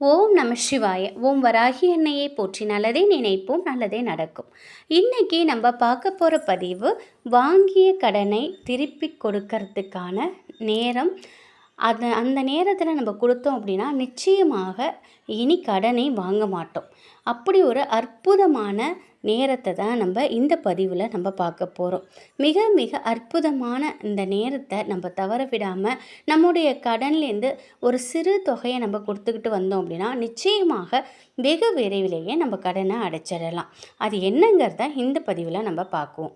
ஓம் நம சிவாய. ஓம் வராகி அன்னையை போற்றி. நல்லதே நினைப்போம், நல்லதே நடக்கும். இன்னைக்கு நம்ம பார்க்க போகிற பதிவு வாங்கிய கடனை திருப்பி கொடுக்கறதுக்கான நேரம். அந்த நேரத்தில் நம்ம கொடுத்தோம் அப்படின்னா நிச்சயமாக இனி கடனை வாங்க மாட்டோம். அப்படி ஒரு அற்புதமான நேரத்தை தான் நம்ம இந்த பதிவில் நம்ம பார்க்க போகிறோம். மிக மிக அற்புதமான இந்த நேரத்தை நம்ம தவற விடாமல் நம்முடைய கடன்லேருந்து ஒரு சிறு தொகையை நம்ம கொடுத்துக்கிட்டு வந்தோம் அப்படின்னா நிச்சயமாக வெகு விரைவிலேயே நம்ம கடனை அடைச்சிடலாம். அது என்னங்கிறத இந்த பதிவில் நம்ம பார்க்குவோம்.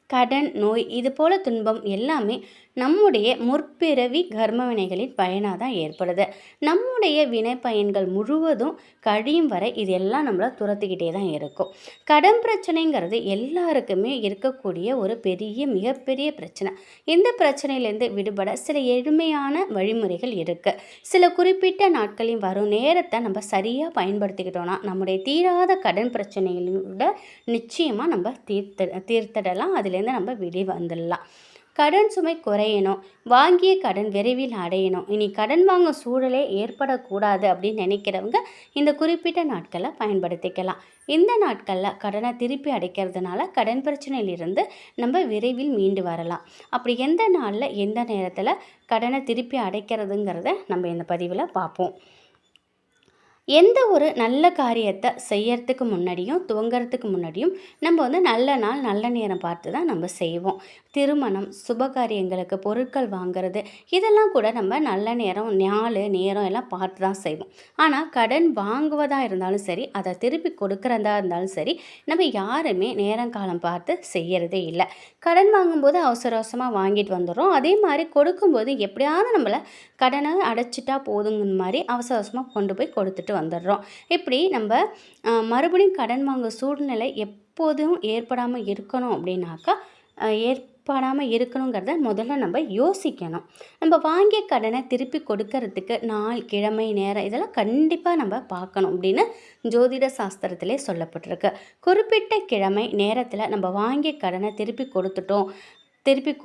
கடன், நோய், இது போல துன்பம் எல்லாமே நம்முடைய முற்பிறவி கர்மவினைகளின் பயனாக தான் ஏற்படுது. நம்முடைய வினை பயன்கள் முழுவதும் கழியும் வரை இது எல்லாம் நம்மளை துரத்திக்கிட்டே தான் இருக்கும். கடன் பிரச்சனைங்கிறது எல்லாருக்குமே இருக்கக்கூடிய ஒரு மிகப்பெரிய பிரச்சனை. இந்த பிரச்சனையிலேருந்து விடுபட சில எளிமையான வழிமுறைகள் இருக்குது. சில குறிப்பிட்ட நாட்களில் வரும் நேரத்தை நம்ம சரியாக பயன்படுத்திக்கிட்டோன்னா நம்முடைய தீராத கடன் பிரச்சனைகளோட நிச்சயமாக நம்ம தீர்த்திடலாம். அதுலேருந்து நம்ம வந்துடலாம். கடன் சுமை குறையணும், வாங்கிய கடன் விரைவில் அடையணும், இனி கடன் வாங்க சூழலே ஏற்படக்கூடாது அப்படின்னு நினைக்கிறவங்க இந்த குறிப்பிட்ட நாட்களை பயன்படுத்திக்கலாம். இந்த நாட்களில் கடனை திருப்பி அடைக்கிறதுனால கடன் பிரச்சனையிலிருந்து நம்ம விரைவில் மீண்டு வரலாம். அப்படி எந்த நாளில் எந்த நேரத்தில் கடனை திருப்பி அடைக்கிறதுங்கிறத நம்ம இந்த பதிவில் பார்ப்போம். எந்த ஒரு நல்ல காரியத்தை செய்யறதுக்கு முன்னாடியும் துவங்கிறதுக்கு முன்னாடியும் நம்ம நல்ல நாள் நல்ல நேரம் பார்த்து தான் நம்ம செய்வோம். திருமணம், சுபகாரியங்களுக்கு பொருட்கள் வாங்கிறது, இதெல்லாம் கூட நம்ம நல்ல நேரம் நேரம் எல்லாம் பார்த்து தான் செய்வோம். ஆனால் கடன் வாங்குவதாக இருந்தாலும் சரி, அதை திருப்பி கொடுக்குறதா இருந்தாலும் சரி, நம்ம யாருமே நேரங்காலம் பார்த்து செய்யறதே இல்லை. கடன் வாங்கும்போது அவசர அவசரமாக வாங்கிட்டு வந்துடுறோம். அதே மாதிரி கொடுக்கும்போது எப்படியாவது நம்மளை கடனை அடைச்சிட்டா போதுங்கிற மாதிரி அவசர அவசரமாக கொண்டு போய் கொடுத்துட்டு வந்துடுறோம். இப்படி நம்ம மறுபடியும் கடன் வாங்க சூழ்நிலை எப்போதும் ஏற்படாமல் இருக்கணும் அப்படின்னாக்கா ஏற்படாமல் இருக்கணுங்கிறத முதல்ல நம்ம யோசிக்கணும். நம்ம வாங்கிய கடனை திருப்பி கொடுக்கறதுக்கு நாள், கிழமை, நேரம் இதெல்லாம் கண்டிப்பாக நம்ம பார்க்கணும் அப்படின்னு ஜோதிட சாஸ்திரத்திலே சொல்லப்பட்டிருக்கு. குறிப்பிட்ட கிழமை நேரத்தில் நம்ம வாங்கிய கடனை திருப்பி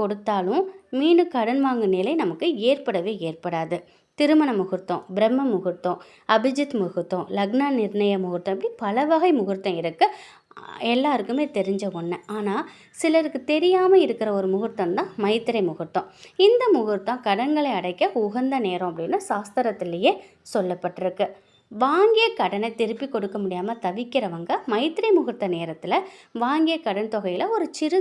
கொடுத்தாலும் மீண்டும் கடன் வாங்கும் நிலை நமக்கு ஏற்படவே ஏற்படாது. திருமண முகூர்த்தம், பிரம்ம முகூர்த்தம், அபிஜித் முகூர்த்தம், லக்ன நிர்ணய முகூர்த்தம், இப்படி பல வகை முகூர்த்தம் இருக்குது. எல்லாருக்குமே தெரிஞ்ச ஒன்று. ஆனால் சிலருக்கு தெரியாமல் இருக்கிற ஒரு முகூர்த்தம் தான் மைத்திரை முகூர்த்தம். இந்த முகூர்த்தம் கடன்களை அடைக்க உகந்த நேரம் அப்படின்னு சாஸ்திரத்திலேயே சொல்லப்பட்டிருக்கு. வாங்கிய கடனை திருப்பி கொடுக்க முடியாமல் தவிக்கிறவங்க மைத்திரை முகூர்த்த நேரத்தில் வாங்கிய கடன் தொகையில் ஒரு சிறு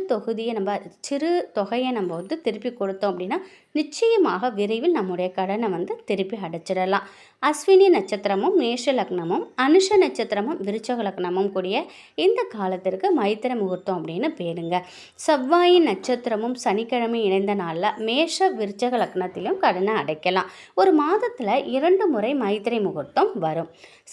தொகையை நம்ம திருப்பி கொடுத்தோம் அப்படின்னா நிச்சயமாக விரைவில் நம்முடைய கடனை திருப்பி அடைச்சிடலாம். அஸ்வினி நட்சத்திரமும் மேஷ லக்னமும் அனுஷ நட்சத்திரமும் விருச்சக லக்னமும் கூடிய இந்த காலத்திற்கு மைத்திர முகூர்த்தம் அப்படின்னு பேருங்க. செவ்வாயின் நட்சத்திரமும் சனிக்கிழமை இணைந்த நாளில் மேஷ விருச்சக லக்னத்திலும் கடனை அடைக்கலாம். ஒரு மாதத்தில் 2 முறை மைத்திரை முகூர்த்தம் வரும்.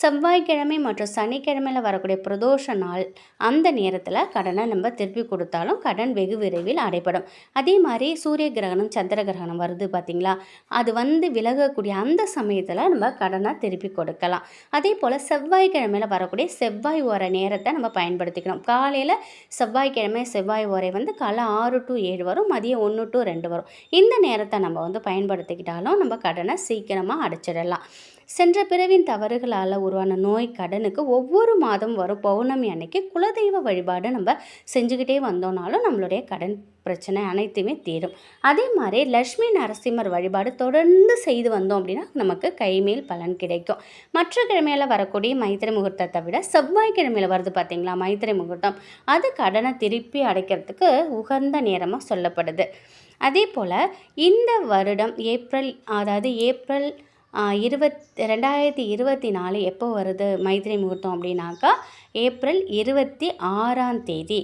செவ்வாய்க்கிழமை மற்றும் சனிக்கிழமையில் வரக்கூடிய பிரதோஷ நாள், அந்த நேரத்தில் கடனை நம்ம திருப்பி கொடுத்தாலும் கடன் வெகு விரைவில் அடைப்படும். அதே மாதிரி சூரிய கிரகணம், சந்திர கிரகணம் வருது பார்த்தீங்களா, அது விலகக்கூடிய அந்த சமயத்தில் நம்ம கடனை திருப்பி கொடுக்கலாம். அதே போல் செவ்வாய்க்கிழமையில் வரக்கூடிய செவ்வாய் ஓர நேரத்தை நம்ம பயன்படுத்திக்கணும். காலையில் செவ்வாய்க்கிழமை செவ்வாய் ஓரை காலை 6 to 7 வரும், மதியம் 1 to 2 வரும். இந்த நேரத்தை நம்ம பயன்படுத்திக்கிட்டாலும் நம்ம கடனை சீக்கிரமாக அடைச்சிடலாம். சென்ற பிறவின் தவறுகளால் உருவான நோய், கடனுக்கு ஒவ்வொரு மாதம் வரும் பௌர்ணமி அன்னைக்கு குலதெய்வ வழிபாடு நம்ம செஞ்சுக்கிட்டே வந்தோம்னாலும் நம்மளுடைய கடன் பிரச்சனை அனைத்துமே தீரும். அதே மாதிரி லட்சுமி நரசிம்மர் வழிபாடு தொடர்ந்து செய்து வந்தோம் அப்படின்னா நமக்கு கைமேல் பலன் கிடைக்கும். மற்ற கிழமையில் வரக்கூடிய மைத்திரை முகூர்த்தத்தை விட செவ்வாய்க்கிழமையில் வருது பார்த்தீங்களா மைத்திரை முகூர்த்தம், அது கடனை திருப்பி அடைக்கிறதுக்கு உகந்த நேரமாக சொல்லப்படுது. அதே போல் இந்த வருடம் ஏப்ரல் 2024 எப்போ வருது மைத்திரை முகூர்த்தம் அப்படின்னாக்கா ஏப்ரல் 26ஆம் தேதி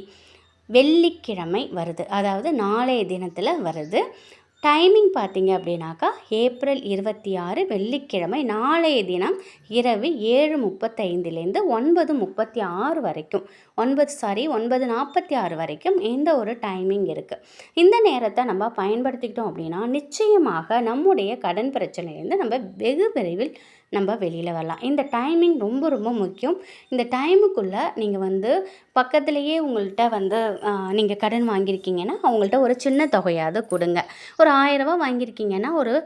வெள்ளிக்கிழமை வருது. அதாவது நாளைய தினத்தில் வருது. டைமிங் பார்த்தீங்க அப்படின்னாக்கா ஏப்ரல் 26 வெள்ளிக்கிழமை நாளைய தினம் இரவு 7:35 9:36 வரைக்கும் 9:46 வரைக்கும் இந்த ஒரு டைமிங் இருக்குது. இந்த நேரத்தை நம்ம பயன்படுத்திக்கிட்டோம் அப்படின்னா நிச்சயமாக நம்முடைய கடன் பிரச்சனையிலேருந்து நம்ம வெகு விரைவில் நம்ம வெளியில் வரலாம். இந்த டைமிங் ரொம்ப ரொம்ப முக்கியம். இந்த டைமுக்குள்ளே நீங்கள் வந்து பக்கத்துலேயே உங்கள்கிட்ட வந்து நீங்கள் கடன் வாங்கியிருக்கீங்கன்னா அவங்கள்ட்ட ஒரு சின்ன தொகையாவது கொடுங்க. ஒரு ரூ. 1000 வாங்கியிருக்கீங்கன்னா ஒரு ரூ.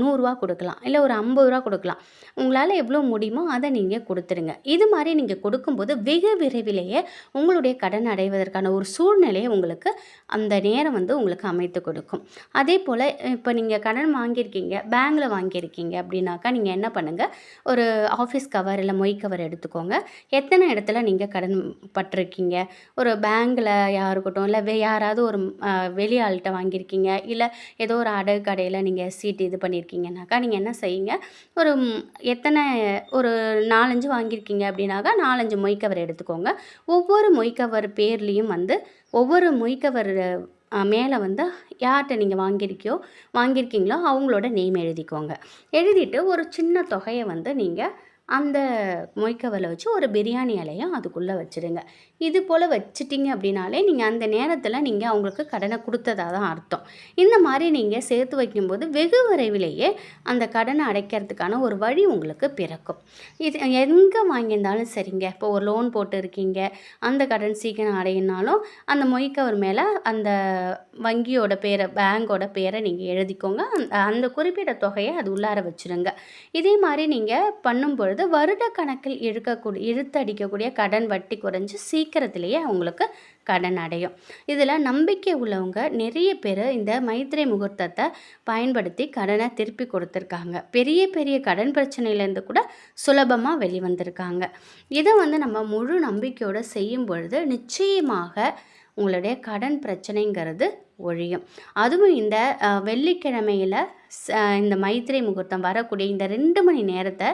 100 கொடுக்கலாம், இல்லை ஒரு ரூ. 50 கொடுக்கலாம். உங்களால் எவ்வளோ முடியுமோ அதை நீங்கள் கொடுத்துருங்க. இது மாதிரி நீங்கள் கொடுக்கும்போது வெகு விரைவிலேயே உங்களுடைய கடன் அடைவதற்கான ஒரு சூழ்நிலையை உங்களுக்கு அந்த நேரம் வந்து உங்களுக்கு அமைத்து கொடுக்கும். அதே போல் இப்போ நீங்கள் கடன் வாங்கியிருக்கீங்க, பேங்கில் வாங்கியிருக்கீங்க அப்படின்னாக்கா நீங்கள் என்ன பண்ணுங்கள், ஒரு ஆஃபீஸ் கவர் இல்லை மொய் கவர் எடுத்துக்கோங்க. எத்தனை இடத்துல நீங்கள் கடன் பட்டிருக்கீங்க, ஒரு பேங்கில் யாருக்கட்டும், இல்லை யாராவது ஒரு வெளி ஆள்கிட்ட வாங்கியிருக்கீங்க, இல்லை ஏதோ ஒரு அடகு கடையில் நீங்கள் சீட்டு இது பண்ணியிருக்கீங்கனாக்கா நீங்கள் என்ன செய்யுங்க, ஒரு எத்தனை ஒரு 4-5 வாங்கியிருக்கீங்க அப்படின்னாக்கா 4-5 மொய் கவர் எடுத்துக்கோங்க. ஒவ்வொரு மொய் கவர் பேர்லேயும் வந்து ஒவ்வொரு மொய் கவர் மேலே வந்து யார்கிட்ட நீங்கள் வாங்கியிருக்கீங்களோ அவங்களோட நேம் எழுதிக்கோங்க. எழுதிட்டு ஒரு சின்ன தொகையை வந்து நீங்கள் அந்த மொய்க்கவரில் வச்சு ஒரு பிரியாணி இலையும் அதுக்குள்ளே வச்சுடுங்க. இது போல் வச்சிட்டிங்க அப்படின்னாலே நீங்கள் அந்த நேரத்தில் நீங்கள் அவங்களுக்கு கடனை கொடுத்ததாக தான் அர்த்தம். இந்த மாதிரி நீங்கள் சேர்த்து வைக்கும்போது வெகு விரைவிலேயே அந்த கடனை அடைக்கிறதுக்கான ஒரு வழி உங்களுக்கு பிறக்கும். இது எங்கே வாங்கியிருந்தாலும் சரிங்க, இப்போ ஒரு லோன் போட்டு இருக்கீங்க, அந்த கடன் சீக்கிரம் அடையினாலும் அந்த மொய்க்கவர் மேலே அந்த வங்கியோட பேரை, பேங்கோட பேரை நீங்கள் எழுதிக்கோங்க. அந்த குறிப்பிட்ட தொகையை அது உள்ளார வச்சுருங்க. இதே மாதிரி நீங்கள் பண்ணும் பொழுது வருட கணக்கில் இழுத்தடிக்கக்கூடிய கடன் வட்டி குறைஞ்சி சீக்கிரத்திலேயே அவங்களுக்கு கடன் அடையும். இதில் நம்பிக்கை உள்ளவங்க நிறைய பேர் இந்த மைத்ரே முகூர்த்தத்தை பயன்படுத்தி கடனை திருப்பி கொடுத்துருக்காங்க. பெரிய பெரிய கடன் பிரச்சனையிலேருந்து கூட சுலபமாக வெளிவந்திருக்காங்க. இதை வந்து நம்ம முழு நம்பிக்கையோடு செய்யும் பொழுது நிச்சயமாக உங்களுடைய கடன் பிரச்சனைங்கிறது ஒழியும். அதுவும் இந்த வெள்ளிக்கிழமையில் இந்த மைத்ரே முகூர்த்தம் வரக்கூடிய இந்த 2 மணி நேரத்தை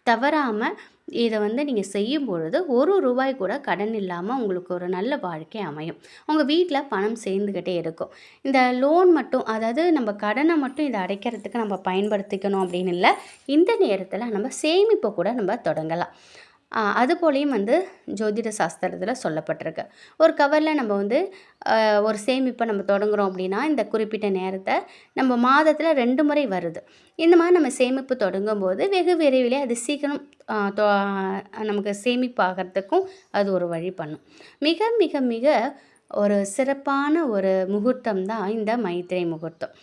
தவறாமல் இதை வந்து நீங்கள் செய்யும் பொழுது ₹1 கூட கடன் இல்லாமல் உங்களுக்கு ஒரு நல்ல வாழ்க்கை அமையும். உங்கள் வீட்டில் பணம் சேர்ந்துக்கிட்டே இருக்கும். இந்த லோன் மட்டும், அதாவது நம்ம கடனை மட்டும் இதை அடைக்கிறதுக்கு நம்ம பயன்படுத்திக்கணும் அப்படின்னு இல்லை. இந்த நேரத்தில் நம்ம சேமிப்பை கூட நம்ம தொடங்கலாம். அதுபோலையும் வந்து ஜோதிட சாஸ்திரத்தில் சொல்லப்பட்டிருக்கு. ஒரு கவரில் நம்ம வந்து ஒரு சேமிப்பை நம்ம தொடங்குகிறோம் அப்படின்னா இந்த குறிப்பிட்ட நேரத்தை நம்ம மாதத்தில் 2 முறை வருது. இந்த மாதிரி நம்ம சேமிப்பு தொடங்கும்போது வெகு விரைவிலே அது சீக்கிரம் நமக்கு சேமிப்பாகிறதுக்கும் அது ஒரு வழி பண்ணும். மிக மிக மிக ஒரு சிறப்பான ஒரு முகூர்த்தம் தான் இந்த மைத்ரே முகூர்த்தம்.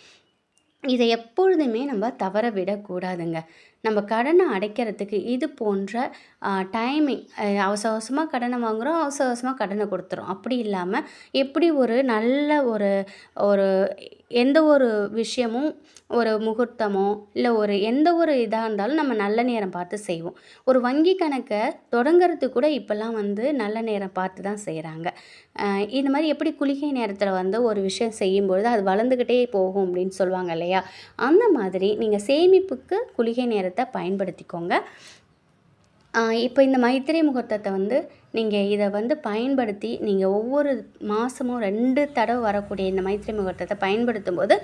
இதை எப்பொழுதுமே நம்ம தவற விடக்கூடாதுங்க. நம்ம கடனை அடைக்கிறதுக்கு இது போன்ற டைமிங், அவசர அவசரமாக கடனை வாங்குகிறோம், அவசர அவசரமாக கடனை கொடுத்துறோம். அப்படி இல்லாமல் எப்படி ஒரு நல்ல ஒரு ஒரு எந்த ஒரு விஷயமும், ஒரு முகூர்த்தமோ இல்லை ஒரு எந்த ஒரு இதாக இருந்தாலும் நம்ம நல்ல நேரம் பார்த்து செய்வோம். ஒரு வங்கி கணக்கை தொடங்கிறதுக்கு கூட இப்போல்லாம் வந்து நல்ல நேரம் பார்த்து தான் செய்கிறாங்க. இந்த மாதிரி எப்படி குளிகை நேரத்தில் வந்து ஒரு விஷயம் செய்யும்பொழுது அது வளர்ந்துக்கிட்டே போகும் அப்படின்னு சொல்லுவாங்க இல்லையா, அந்த மாதிரி நீங்கள் சேமிப்புக்கு குளிகை நேரத்தை பயன்படுத்திக்கோங்க. இப்போ இந்த மைத்திரை முகூர்த்தத்தை வந்து நீங்கள் இதை வந்து பயன்படுத்தி நீங்கள் ஒவ்வொரு மாதமும் 2 தடவை வரக்கூடிய இந்த மைத்திரை முகூர்த்தத்தை பயன்படுத்தும் போது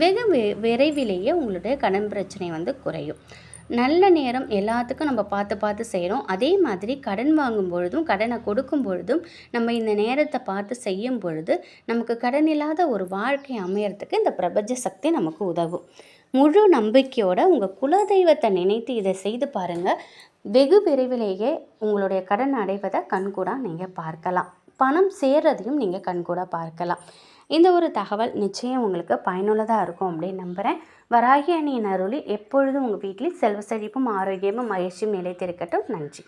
வெகு விரைவிலேயே உங்களுடைய கடன் பிரச்சனை வந்து குறையும். நல்ல நேரம் எல்லாத்துக்கும் நம்ம பார்த்து பார்த்து செய்கிறோம். அதே மாதிரி கடன் வாங்கும் பொழுதும் கடனை கொடுக்கும் பொழுதும் நம்ம இந்த நேரத்தை பார்த்து செய்யும் பொழுது நமக்கு கடன் இல்லாத ஒரு வாழ்க்கை அமையறதுக்கு இந்த பிரபஞ்ச சக்தி நமக்கு உதவும். முழு நம்பிக்கையோட உங்கள் குலதெய்வத்தை நினைத்து இதை செய்து பாருங்கள். வெகு விரைவிலேயே உங்களுடைய கடன் அடைவதை கண்கூடாக நீங்கள் பார்க்கலாம். பணம் சேர்றதையும் நீங்கள் கண்கூடாக பார்க்கலாம். இந்த ஒரு தகவல் நிச்சயம் உங்களுக்கு பயனுள்ளதாக இருக்கும் அப்படின்னு நம்புகிறேன். வராகி அணியின் அருளில் எப்பொழுதும் உங்கள் வீட்டில் செல்வ செழிப்பும் ஆரோக்கியமும் மகிழ்ச்சியும் நிலைத்திருக்கட்டும். நன்றி.